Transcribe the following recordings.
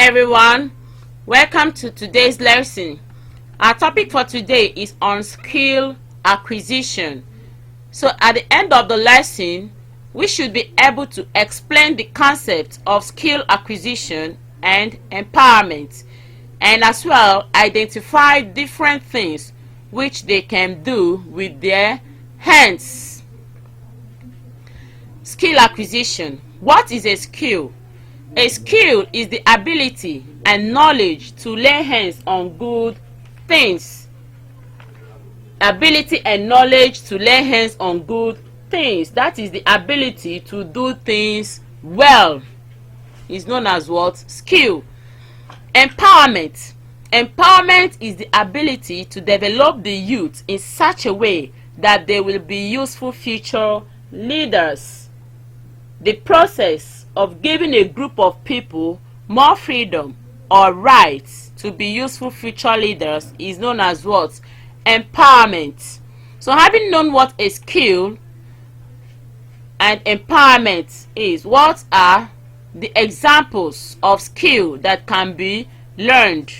everyone, welcome to today's lesson. Our topic for today is on skill acquisition. So at the end of the lesson, we should be able to explain the concept of skill acquisition and empowerment, and as well identify different things which they can do with their hands. Skill acquisition. What is a skill? A skill is the ability and knowledge to lay hands on good things. Ability and knowledge to lay hands on good things. That is the ability to do things well. Is known as what? Skill. Empowerment. Empowerment is the ability to develop the youth in such a way that they will be useful future leaders. The process of giving a group of people more freedom or rights to be useful future leaders is known as what? Empowerment. So having known what a skill and empowerment is, what are the examples of skill that can be learned?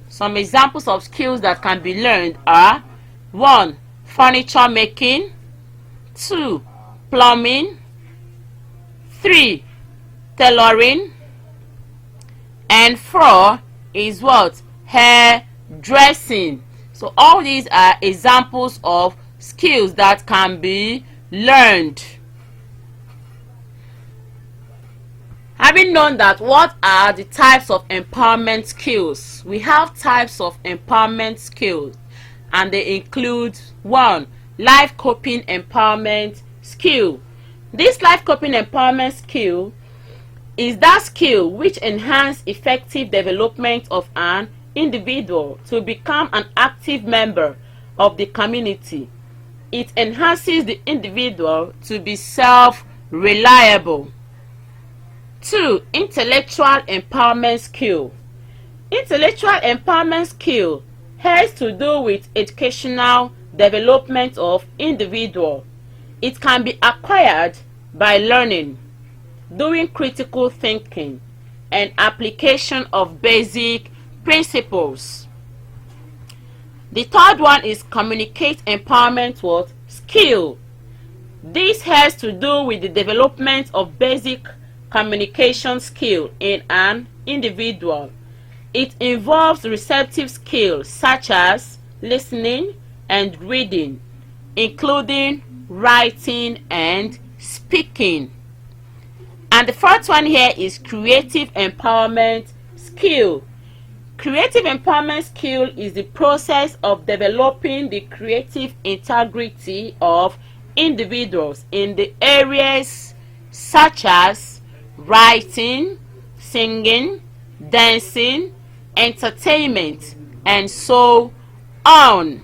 Some examples of skills that can be learned are: 1. Furniture making. 2. Plumbing. 3. Tailoring. And 4 is what? Hair dressing. So all these are examples of skills that can be learned. Having known that, what are the types of empowerment skills? We have types of empowerment skills, and they include: 1. Life coping empowerment skill. This life coping empowerment skill is that skill which enhances effective development of an individual to become an active member of the community. It enhances the individual to be self-reliable. 2. Intellectual empowerment skill. Intellectual empowerment skill has to do with educational development of individual. It can be acquired by learning, doing critical thinking, and application of basic principles. The third one is communicate empowerment skill. This has to do with the development of basic communication skill in an individual. It involves receptive skills such as listening and reading, including writing and speaking. And the fourth one here is creative empowerment skill. Creative empowerment skill is the process of developing the creative integrity of individuals in the areas such as writing, singing, dancing, entertainment, and so on.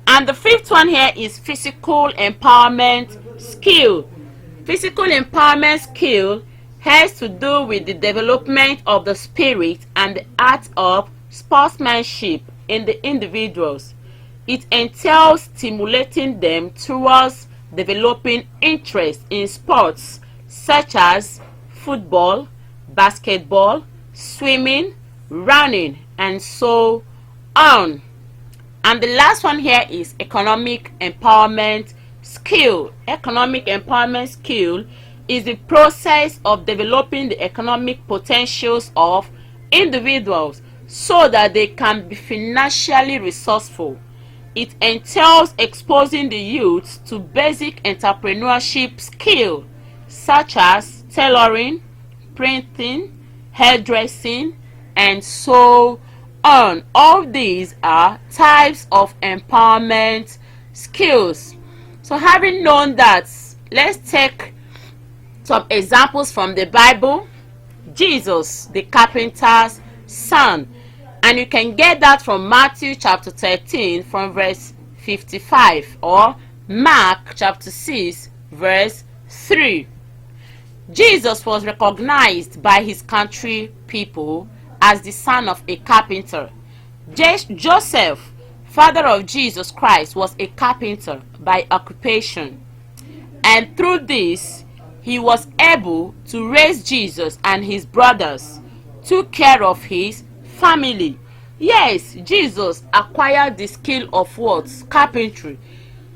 And the fifth one here is physical empowerment skill. Physical empowerment skill has to do with the development of the spirit and the art of sportsmanship in the individuals. It entails stimulating them towards developing interest in sports such as football, basketball, swimming, running, and so on. And the last one here is economic empowerment skill. Economic empowerment skill is the process of developing the economic potentials of individuals so that they can be financially resourceful. It entails exposing the youth to basic entrepreneurship skill such as tailoring, printing, hairdressing, and so on. All these are types of empowerment skills. So having known that, let's take some examples from the Bible. Jesus, the carpenter's son, and you can get that from Matthew chapter 13 from verse 55, or Mark chapter 6 verse 3. Jesus was recognized by his country people as the son of a carpenter. Joseph, father of Jesus Christ, was a carpenter by occupation, and through this he was able to raise Jesus and his brothers took care of his family. Yes, Jesus acquired the skill of what? Carpentry.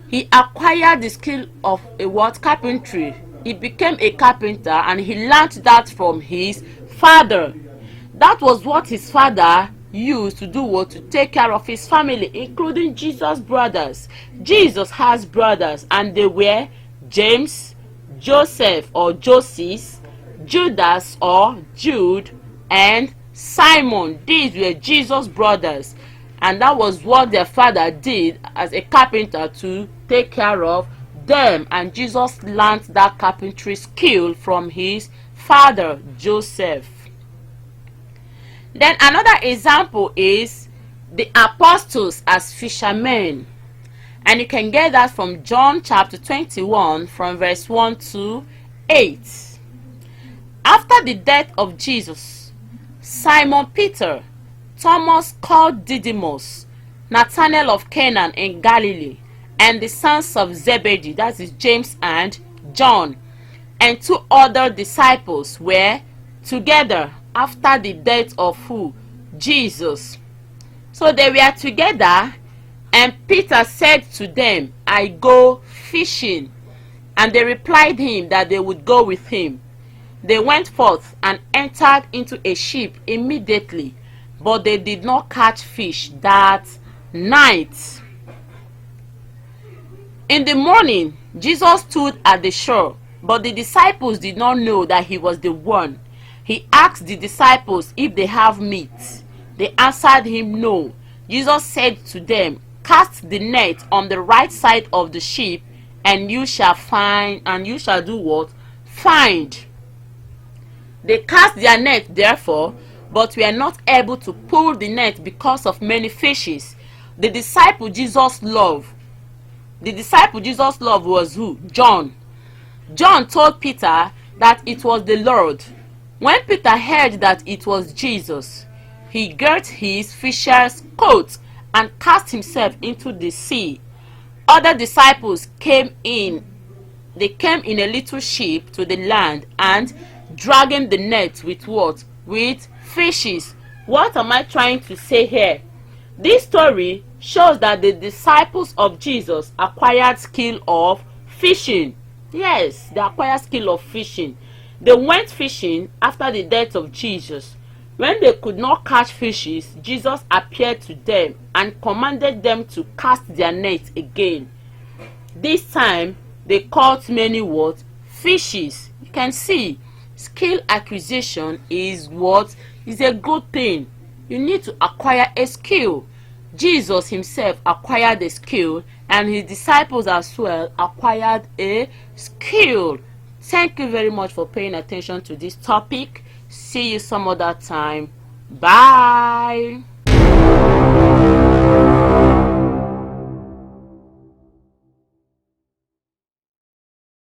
He acquired the skill of a what? Carpentry. He became a carpenter and he learned that from his father. That was what his father used to do, what? To take care of his family, including Jesus' brothers. Jesus has brothers and they were James, Joseph or Joses, Judas or Jude, and Simon. These were Jesus' brothers, and that was what their father did as a carpenter to take care of them, and Jesus learned that carpentry skill from his father Joseph. Then another example is the apostles as fishermen, and you can get that from John chapter 21 from verse 1 to 8. After the death of Jesus, Simon Peter, Thomas called Didymus, Nathanael of Canaan in Galilee, and the sons of Zebedee, that is James and John, and 2 other disciples were together after the death of who? Jesus. So they were together, and Peter said to them, I go fishing. And they replied him that they would go with him. They went forth and entered into a ship immediately, but they did not catch fish that night. In the morning, Jesus stood at the shore, but the disciples did not know that he was the one. He asked the disciples if they have meat. They answered him no. Jesus said to them, cast the net on the right side of the ship, and you shall find, and you shall do what? Find. They cast their net therefore, but were not able to pull the net because of many fishes. The disciple Jesus loved was who? John. John told Peter that it was the Lord. When Peter heard that it was Jesus, he girt his fisher's coat and cast himself into the sea. Other disciples came in. They came in a little ship to the land, and dragging the net with what? With fishes. What am I trying to say here? This story shows that the disciples of Jesus acquired skill of fishing. Yes, they acquired skill of fishing. They went fishing after the death of Jesus. When they could not catch fishes, Jesus appeared to them and commanded them to cast their nets again. This time, they caught many what? Fishes. You can see, skill acquisition is what? Is a good thing. You need to acquire a skill. Jesus himself acquired a skill, and his disciples as well acquired a skill. Thank you very much for paying attention to this topic. See you some other time. Bye.